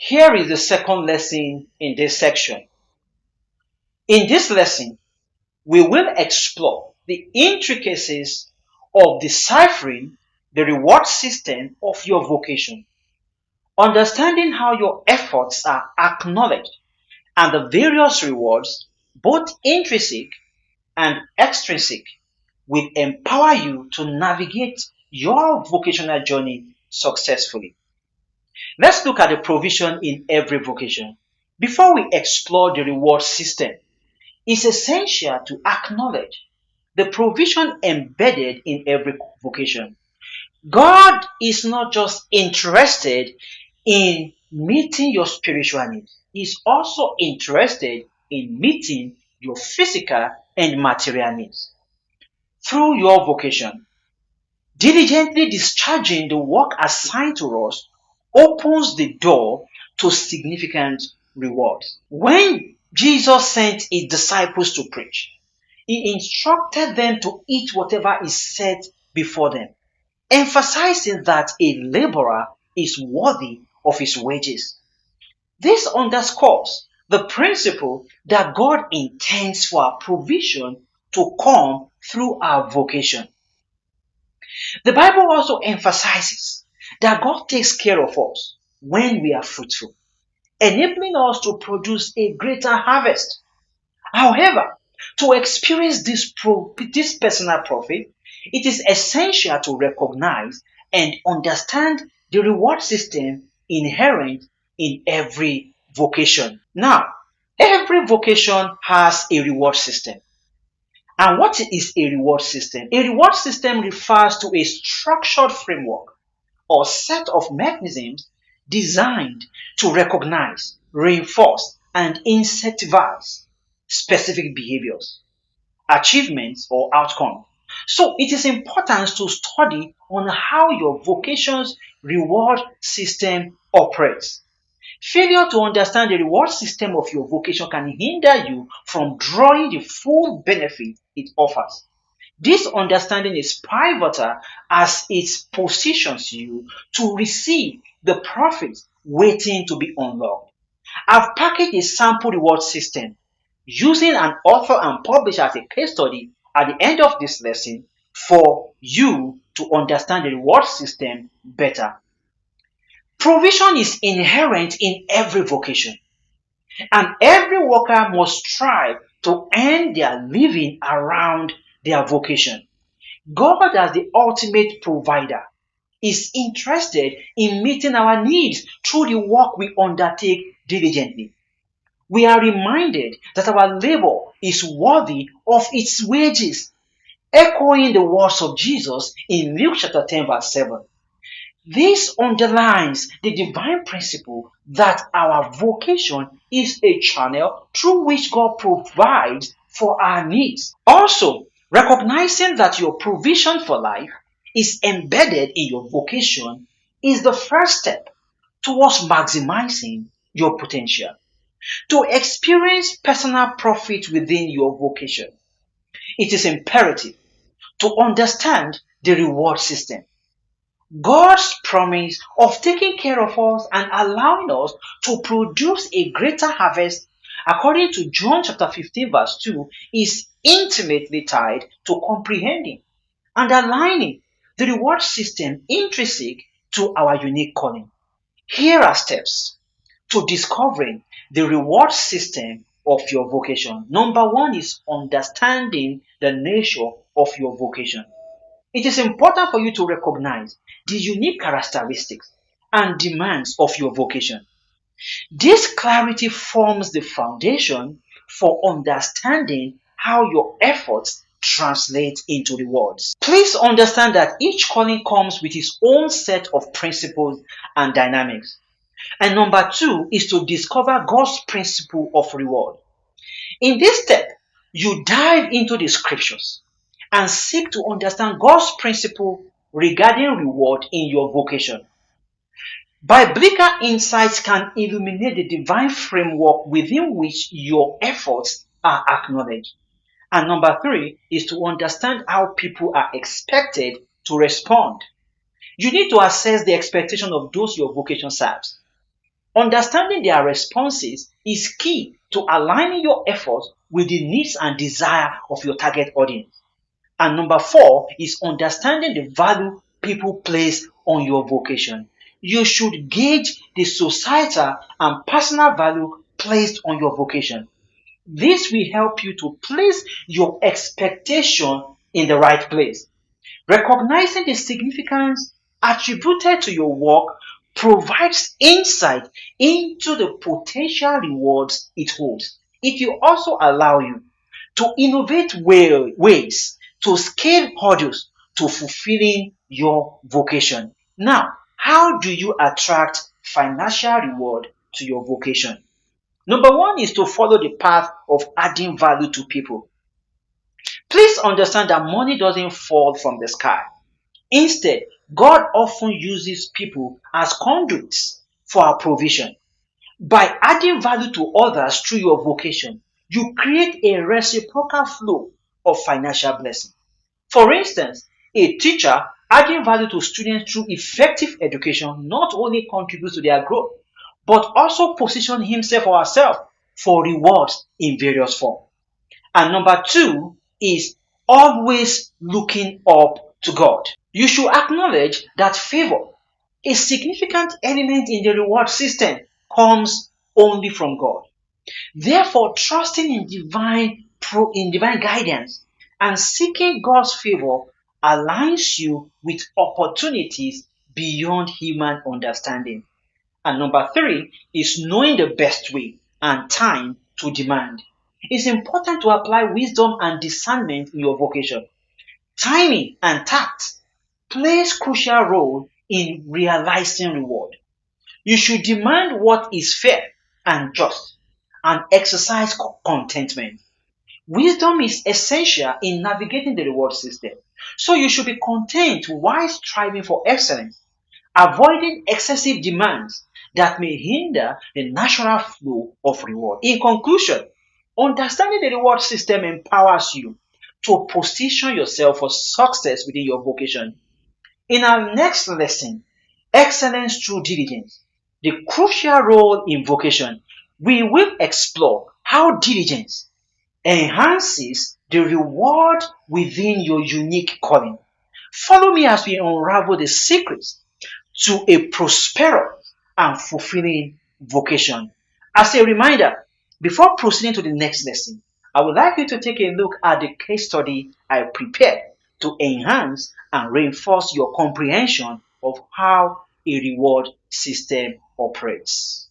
Here is the second lesson in this section. In this lesson, we will explore the intricacies of deciphering the reward system of your vocation, understanding how your efforts are acknowledged and the various rewards, both intrinsic and extrinsic, will empower you to navigate your vocational journey successfully. Let's look at the provision in every vocation. Before we explore the reward system, it's essential to acknowledge the provision embedded in every vocation. God is not just interested in meeting your spiritual needs. He's also interested in meeting your physical and material needs. Through your vocation, diligently discharging the work assigned to us opens the door to significant rewards. When Jesus sent his disciples to preach, he instructed them to eat whatever is set before them, emphasizing that a laborer is worthy of his wages. This underscores the principle that God intends for our provision to come through our vocation. The Bible also emphasizes that God takes care of us when we are fruitful, enabling us to produce a greater harvest. However, to experience this personal profit, it is essential to recognize and understand the reward system inherent in every vocation. Now, every vocation has a reward system. And what is a reward system? A reward system refers to a structured framework or set of mechanisms designed to recognize, reinforce, and incentivize specific behaviors, achievements, or outcomes. So it is important to study on how your vocation's reward system operates. Failure to understand the reward system of your vocation can hinder you from drawing the full benefit it offers. This understanding is pivotal as it positions you to receive the profits waiting to be unlocked. I've packaged a sample reward system using an author and publisher as a case study at the end of this lesson for you to understand the reward system better. Provision is inherent in every vocation, and every worker must strive to earn their living around their vocation. God, as the ultimate provider, is interested in meeting our needs through the work we undertake diligently. We are reminded that our labor is worthy of its wages, echoing the words of Jesus in Luke chapter 10 verse 7. This underlines the divine principle that our vocation is a channel through which God provides for our needs. Also, recognizing that your provision for life is embedded in your vocation is the first step towards maximizing your potential. To experience personal profit within your vocation, it is imperative to understand the reward system. God's promise of taking care of us and allowing us to produce a greater harvest, according to John chapter 15 verse 2, is intimately tied to comprehending and aligning the reward system intrinsic to our unique calling. Here are steps to discovering the reward system of your vocation. Number one is understanding the nature of your vocation. It is important for you to recognize the unique characteristics and demands of your vocation. This clarity forms the foundation for understanding how your efforts translate into rewards. Please understand that each calling comes with its own set of principles and dynamics. And number two is to discover God's principle of reward. In this step, you dive into the scriptures and seek to understand God's principle regarding reward in your vocation. Biblical insights can illuminate the divine framework within which your efforts are acknowledged. And number three is to understand how people are expected to respond. You need to assess the expectation of those your vocation serves. Understanding their responses is key to aligning your efforts with the needs and desire of your target audience. And number four is understanding the value people place on your vocation. You should gauge the societal and personal value placed on your vocation. This will help you to place your expectation in the right place. Recognizing the significance attributed to your work provides insight into the potential rewards it holds. It will also allow you to innovate ways to scale hurdles to fulfilling your vocation. Now, how do you attract financial reward to your vocation? Number one is to follow the path of adding value to people. Please understand that money doesn't fall from the sky. Instead, God often uses people as conduits for our provision. By adding value to others through your vocation, you create a reciprocal flow of financial blessing. For instance, a teacher adding value to students through effective education not only contributes to their growth, but also positions himself or herself for rewards in various forms. And number two is always looking up to God. You should acknowledge that favor, a significant element in the reward system, comes only from God. Therefore, trusting in divine guidance and seeking God's favor aligns you with opportunities beyond human understanding. And number three is knowing the best way and time to demand. It's important to apply wisdom and discernment in your vocation. Timing and tact plays crucial role in realizing reward. You should demand what is fair and just and exercise contentment. Wisdom is essential in navigating the reward system. So you should be content while striving for excellence, avoiding excessive demands that may hinder the natural flow of reward. In conclusion, understanding the reward system empowers you to position yourself for success within your vocation. In our next lesson, excellence through diligence, the crucial role in vocation, we will explore how diligence enhances the reward within your unique calling. Follow me as we unravel the secrets to a prosperous and fulfilling vocation. As a reminder, before proceeding to the next lesson, I would like you to take a look at the case study I prepared to enhance and reinforce your comprehension of how a reward system operates.